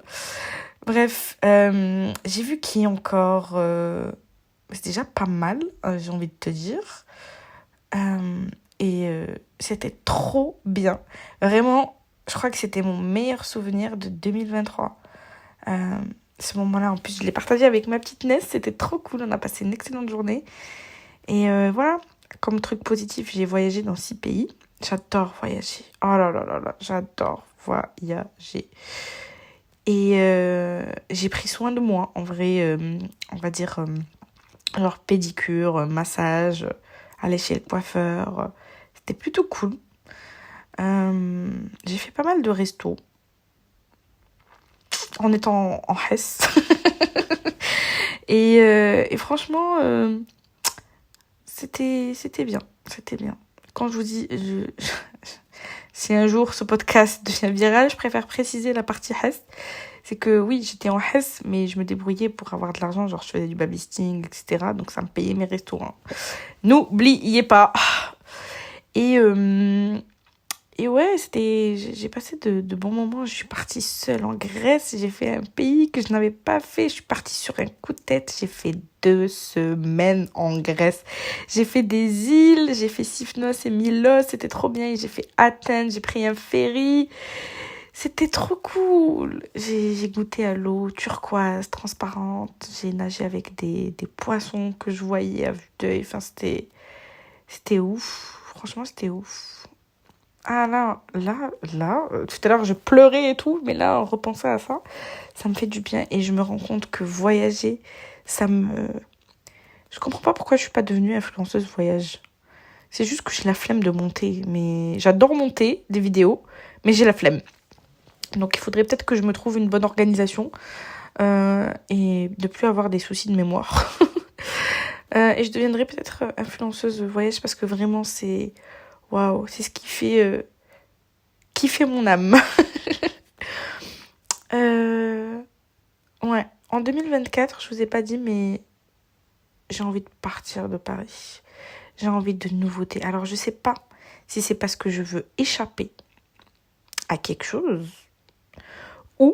Bref, j'ai vu qui encore c'est déjà pas mal, j'ai envie de te dire. C'était trop bien. Vraiment, je crois que c'était mon meilleur souvenir de 2023. Ce moment-là, en plus, je l'ai partagé avec ma petite Ness. C'était trop cool. On a passé une excellente journée. Et voilà, comme truc positif, j'ai voyagé dans 6 pays. J'adore voyager. Oh là là là là, j'adore voyager. Et j'ai pris soin de moi. En vrai, on va dire... genre pédicure, massage, aller chez le coiffeur. C'était plutôt cool. J'ai fait pas mal de restos en étant en Hesse. et franchement, c'était bien. C'était bien. Quand je vous dis, si un jour ce podcast devient viral, je préfère préciser la partie Hesse. C'est que oui, j'étais en Hesse, mais je me débrouillais pour avoir de l'argent. Genre, je faisais du babysitting, etc. Donc, ça me payait mes restaurants. N'oubliez pas. Et ouais, j'ai passé de bons moments. Je suis partie seule en Grèce. J'ai fait un pays que je n'avais pas fait. Je suis partie sur un coup de tête. J'ai fait 2 semaines en Grèce. J'ai fait des îles. J'ai fait Sifnos et Milos. C'était trop bien. J'ai fait Athènes. J'ai pris un ferry. C'était trop cool. J'ai goûté à l'eau turquoise, transparente. J'ai nagé avec des poissons que je voyais à vue d'œil. Enfin, c'était ouf. Franchement, c'était ouf. Ah là, tout à l'heure, je pleurais et tout. Mais là, en repensant à ça, ça me fait du bien. Et je me rends compte que voyager, je comprends pas pourquoi je suis pas devenue influenceuse voyage. C'est juste que j'ai la flemme de monter. Mais j'adore monter des vidéos, mais j'ai la flemme. Donc il faudrait peut-être que je me trouve une bonne organisation et de plus avoir des soucis de mémoire. Et je deviendrai peut-être influenceuse voyage parce que vraiment c'est waouh, c'est ce qui fait mon âme. Ouais, en 2024, je vous ai pas dit mais j'ai envie de partir de Paris. J'ai envie de nouveautés. Alors je sais pas si c'est parce que je veux échapper à quelque chose ou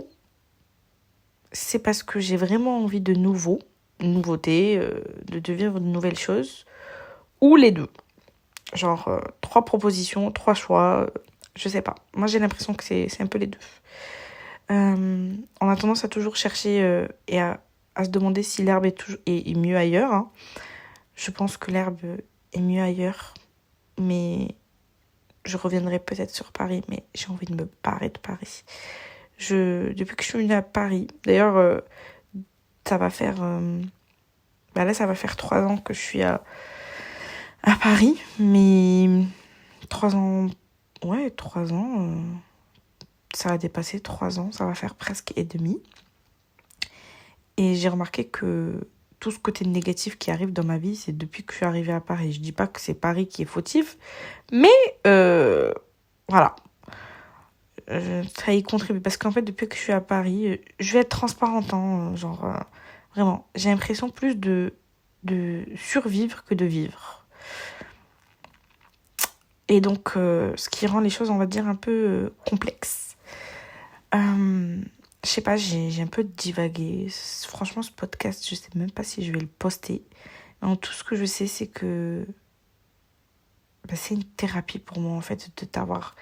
c'est parce que j'ai vraiment envie de nouveautés, de vivre de nouvelles choses, ou les deux. Genre, 3 propositions, 3 choix, je sais pas. Moi, j'ai l'impression que c'est un peu les deux. On a tendance à toujours chercher et à se demander si l'herbe est mieux ailleurs. Hein. Je pense que l'herbe est mieux ailleurs, mais je reviendrai peut-être sur Paris, mais j'ai envie de me barrer de Paris. Depuis que je suis venue à Paris, d'ailleurs, ça va faire... là, ça va faire 3 ans que je suis à Paris, mais 3 ans... Ouais, 3 ans... ça a dépassé 3 ans, ça va faire presque et demi. Et j'ai remarqué que tout ce côté négatif qui arrive dans ma vie, c'est depuis que je suis arrivée à Paris. Je dis pas que c'est Paris qui est fautif, mais voilà. Ça y contribue parce qu'en fait depuis que je suis à Paris je vais être transparente vraiment j'ai l'impression plus de survivre que de vivre et donc ce qui rend les choses on va dire un peu complexes Je sais pas, j'ai un peu divagué. Franchement, ce podcast, je sais même pas si je vais le poster. Non, tout ce que je sais, c'est que c'est une thérapie pour moi, en fait, de t'avoir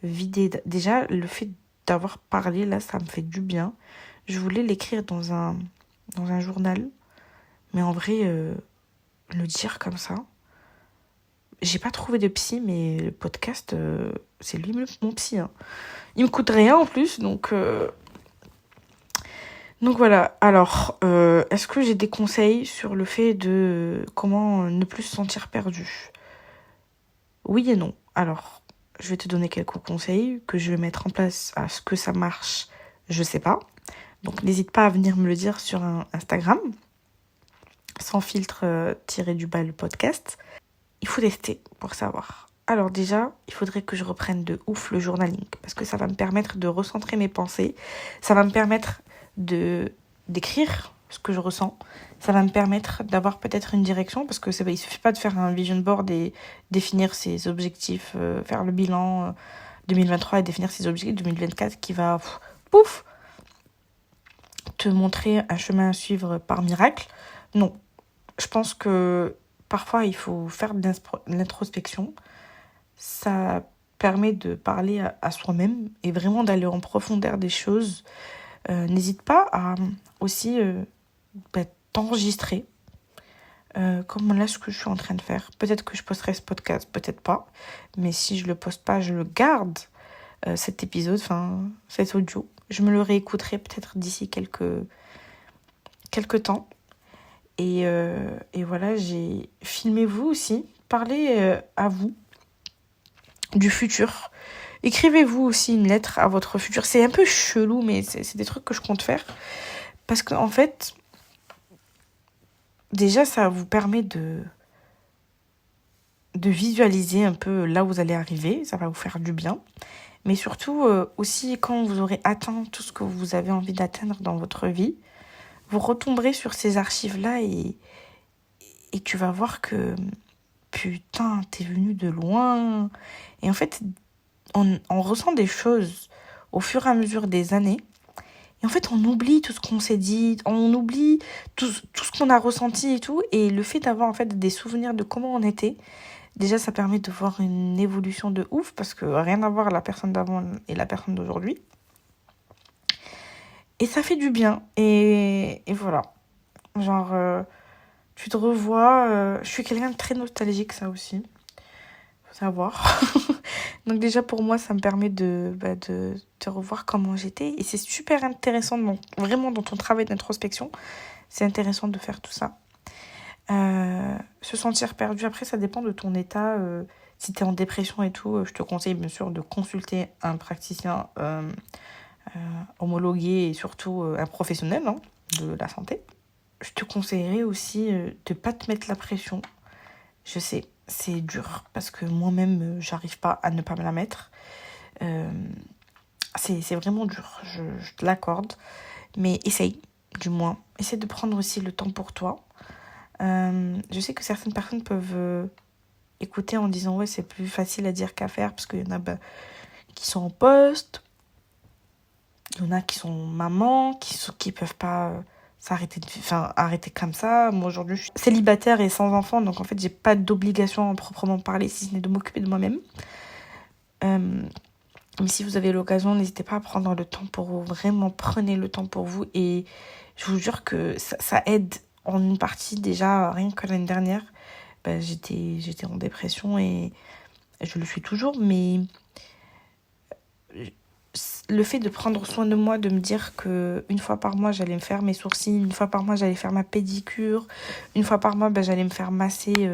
vidé. Déjà, le fait d'avoir parlé, là, ça me fait du bien. Je voulais l'écrire dans un journal, mais en vrai, le dire comme ça, j'ai pas trouvé de psy, mais le podcast, c'est lui mon psy. Hein. Il me coûte rien en plus, donc voilà. Alors, est-ce que j'ai des conseils sur le fait de comment ne plus se sentir perdu? Oui et non. Alors, je vais te donner quelques conseils que je vais mettre en place. À ce que ça marche, je sais pas. Donc, n'hésite pas à venir me le dire sur Instagram, sans filtre tiré du bas le podcast. Il faut tester pour savoir. Alors déjà, il faudrait que je reprenne de ouf le journaling parce que ça va me permettre de recentrer mes pensées. Ça va me permettre d'écrire ce que je ressens. Ça va me permettre d'avoir peut-être une direction parce que il suffit pas de faire un vision board et définir ses objectifs, faire le bilan 2023 et définir ses objectifs 2024 qui va pouf te montrer un chemin à suivre par miracle. Non, je pense que parfois il faut faire de l'introspection. Ça permet de parler à soi-même et vraiment d'aller en profondeur des choses. N'hésite pas à aussi t'enregistrer, comme là ce que je suis en train de faire. Peut-être que je posterai ce podcast, peut-être pas. Mais si je le poste pas, je le garde, cet épisode, cet audio. Je me le réécouterai peut-être d'ici quelques temps. Et voilà, filmez-vous aussi. Parlez à vous du futur. Écrivez-vous aussi une lettre à votre futur. C'est un peu chelou, mais c'est des trucs que je compte faire. Parce qu'en fait, déjà, ça vous permet de visualiser un peu là où vous allez arriver. Ça va vous faire du bien. Mais surtout, aussi, quand vous aurez atteint tout ce que vous avez envie d'atteindre dans votre vie, vous retomberez sur ces archives-là et tu vas voir que, putain, t'es venu de loin. Et en fait, on ressent des choses au fur et à mesure des années. Et en fait, on oublie tout ce qu'on s'est dit, on oublie tout ce qu'on a ressenti et tout. Et le fait d'avoir en fait des souvenirs de comment on était, déjà, ça permet de voir une évolution de ouf parce que rien à voir la personne d'avant et la personne d'aujourd'hui. Et ça fait du bien. Et voilà. Genre, tu te revois. Je suis quelqu'un de très nostalgique, ça aussi. Faut savoir. Donc déjà, pour moi, ça me permet de te revoir comment j'étais. Et c'est super intéressant, vraiment dans ton travail d'introspection. C'est intéressant de faire tout ça. Se sentir perdu, après, ça dépend de ton état. Si tu es en dépression et tout, je te conseille bien sûr de consulter un praticien homologué et surtout un professionnel de la santé. Je te conseillerais aussi de ne pas te mettre la pression. Je sais, c'est dur parce que moi-même, j'arrive pas à ne pas me la mettre. C'est vraiment dur, je te l'accorde. Mais essaye, du moins. Essaye de prendre aussi le temps pour toi. Je sais que certaines personnes peuvent écouter en disant « Ouais, c'est plus facile à dire qu'à faire » parce qu'il y en a qui sont en poste. Il y en a qui sont mamans, qui peuvent pas arrêter comme ça. Moi, aujourd'hui, je suis célibataire et sans enfant, donc en fait, j'ai pas d'obligation à proprement parler, si ce n'est de m'occuper de moi-même. Mais si vous avez l'occasion, n'hésitez pas à prendre le temps pour vous. Vraiment, prenez le temps pour vous. Et je vous jure que ça aide en une partie. Déjà, rien que l'année dernière, j'étais en dépression et je le suis toujours, mais le fait de prendre soin de moi, de me dire que une fois par mois j'allais me faire mes sourcils, une fois par mois j'allais faire ma pédicure, une fois par mois j'allais me faire masser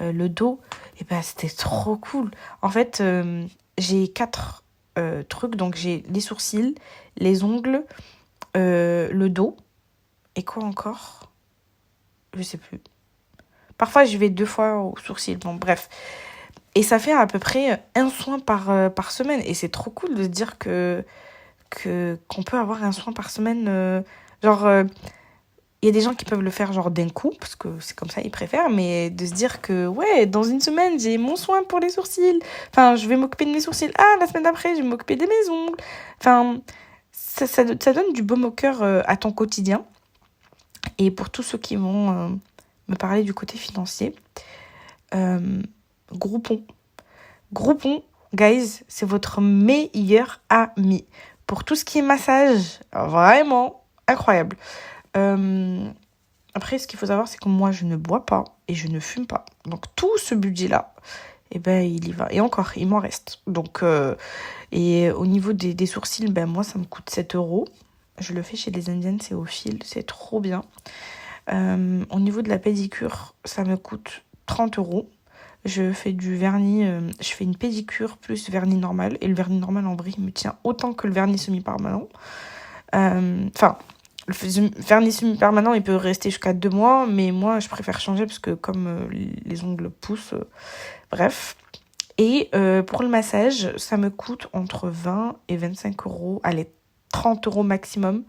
le dos, et c'était trop cool. En fait, j'ai 4 trucs, donc j'ai les sourcils, les ongles, le dos, et quoi encore ? Je sais plus. Parfois je vais 2 fois aux sourcils, bon bref. Et ça fait à peu près un soin par semaine. Et c'est trop cool de se dire qu'on peut avoir un soin par semaine. Il y a des gens qui peuvent le faire d'un coup, parce que c'est comme ça, ils préfèrent. Mais de se dire que, ouais, dans une semaine, j'ai mon soin pour les sourcils. Enfin, je vais m'occuper de mes sourcils. Ah, la semaine d'après, je vais m'occuper de mes ongles. Enfin, ça donne du baume au cœur à ton quotidien. Et pour tous ceux qui vont me parler du côté financier, Groupon. Groupon, guys, c'est votre meilleur ami. Pour tout ce qui est massage, vraiment incroyable. Après, ce qu'il faut savoir, c'est que moi, je ne bois pas et je ne fume pas. Donc, tout ce budget-là, il y va. Et encore, il m'en reste. Donc, et au niveau des sourcils, moi, ça me coûte 7 €. Je le fais chez les Indiennes, c'est au fil, c'est trop bien. Au niveau de la pédicure, ça me coûte 30 €. Je fais du vernis, je fais une pédicure plus vernis normal. Et le vernis normal, en vrai, il me tient autant que le vernis semi-permanent. Le vernis semi-permanent, il peut rester jusqu'à 2 mois. Mais moi, je préfère changer parce que comme les ongles poussent, bref. Et pour le massage, ça me coûte entre 20 et 25 €. Allez, 30 € maximum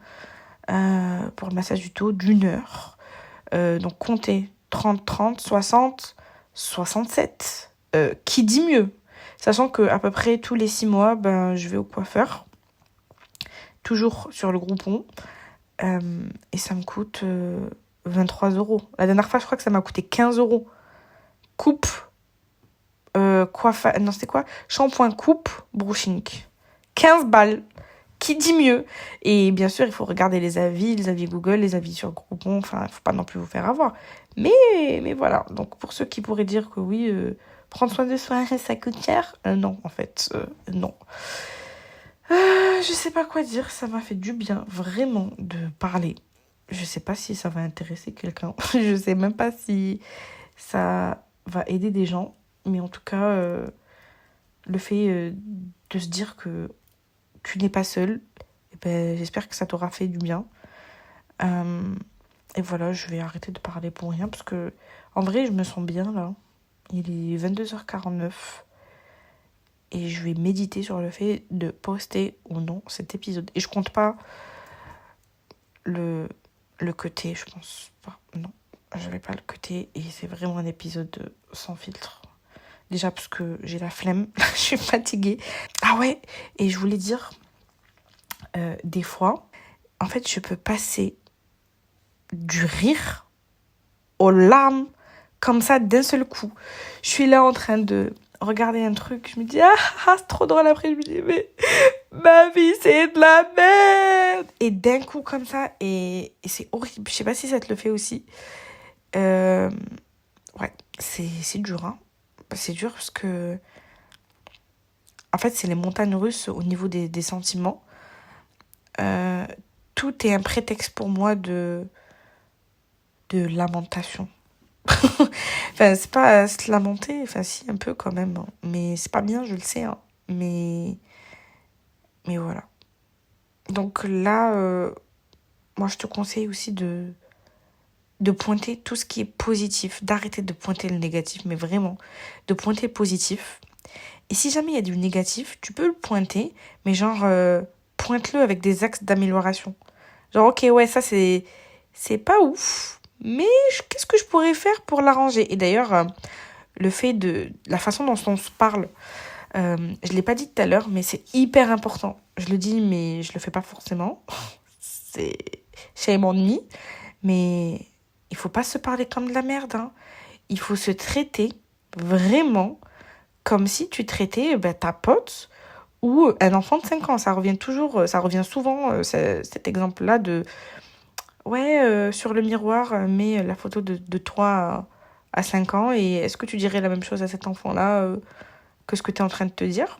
pour le massage du dos d'une heure. Donc, comptez 30, 60, 67. Qui dit mieux? Sachant qu'à peu près tous les 6 mois, je vais au coiffeur. Toujours sur le Groupon. Et ça me coûte 23 €. La dernière fois, je crois que ça m'a coûté 15 €. Coupe. Non, c'était quoi? Shampoing, coupe, brushing. 15 balles. Qui dit mieux? Et bien sûr, il faut regarder les avis Google, les avis sur Groupon. Enfin, il ne faut pas non plus vous faire avoir. Mais voilà. Donc, pour ceux qui pourraient dire que oui, prendre soin de soi, ça coûte cher. Non, en fait, non. Je sais pas quoi dire. Ça m'a fait du bien, vraiment, de parler. Je sais pas si ça va intéresser quelqu'un. Je sais même pas si ça va aider des gens. Mais en tout cas, le fait de se dire que tu n'es pas seul, j'espère que ça t'aura fait du bien. Et voilà, je vais arrêter de parler pour rien parce que, en vrai, je me sens bien là. Il est 22h49 et je vais méditer sur le fait de poster ou non cet épisode. Et je compte pas le cutter, je pense pas. Non, je vais pas le cutter et c'est vraiment un épisode sans filtre. Déjà parce que j'ai la flemme, je suis fatiguée. Ah ouais, et je voulais dire, des fois, en fait, je peux passer du rire aux larmes comme ça d'un seul coup. Je suis là en train de regarder un truc, je me dis c'est trop drôle. Après je me dis mais ma vie c'est de la merde, et d'un coup comme ça, et c'est horrible. Je sais pas si ça te le fait aussi. Ouais, c'est dur, hein. C'est dur parce que en fait c'est les montagnes russes au niveau des sentiments. Tout est un prétexte pour moi de lamentation. Enfin, c'est pas se lamenter, enfin si, un peu quand même, hein. Mais c'est pas bien, je le sais, hein. Mais voilà. Donc là, moi je te conseille aussi de pointer tout ce qui est positif, d'arrêter de pointer le négatif, mais vraiment, de pointer le positif. Et si jamais il y a du négatif, tu peux le pointer, mais genre, pointe-le avec des axes d'amélioration. Genre, ok, ouais, ça c'est pas ouf, mais qu'est-ce que je pourrais faire pour l'arranger? Et d'ailleurs, le fait de la façon dont on se parle, je l'ai pas dit tout à l'heure, mais c'est hyper important. Je le dis, mais je le fais pas forcément. C'est shame on me. Mais il faut pas se parler comme de la merde, hein. Il faut se traiter vraiment comme si tu traitais ta pote ou un enfant de 5 ans. Ça revient souvent, cet exemple-là de ouais, sur le miroir, mets la photo de toi à 5 ans, et est-ce que tu dirais la même chose à cet enfant-là que ce que tu es en train de te dire?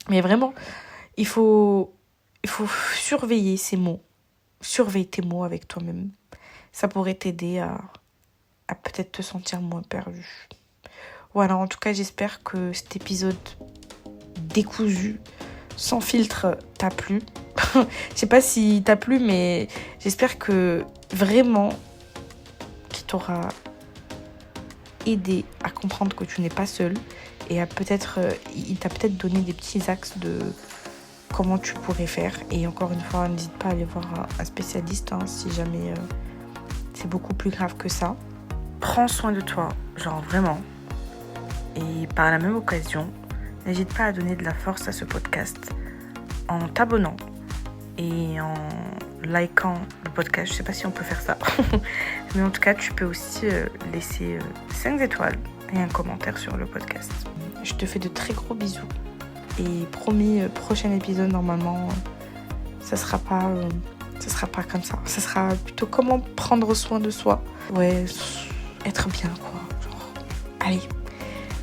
Mais vraiment, il faut surveiller ces mots. Surveille tes mots avec toi-même. Ça pourrait t'aider à peut-être te sentir moins perdu. Voilà, en tout cas, j'espère que cet épisode décousu, sans filtre, t'a plu. Je sais pas si t'a plu, mais j'espère que vraiment qu'il t'aura aidé à comprendre que tu n'es pas seul, et il t'a peut-être donné des petits axes de comment tu pourrais faire. Et encore une fois, n'hésite pas à aller voir un spécialiste, hein, si jamais c'est beaucoup plus grave que ça. Prends soin de toi, genre vraiment. Et par la même occasion, n'hésite pas à donner de la force à ce podcast en t'abonnant et en likant le podcast. Je sais pas si on peut faire ça. Mais en tout cas, tu peux aussi laisser 5 étoiles et un commentaire sur le podcast. Je te fais de très gros bisous. Et promis, prochain épisode, normalement, ça sera pas comme ça. Ça sera plutôt comment prendre soin de soi. Ouais, être bien, quoi. Genre, allez,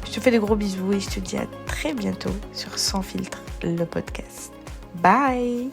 je te fais de gros bisous et je te dis à très bientôt sur Sans Filtre, le podcast. Bye!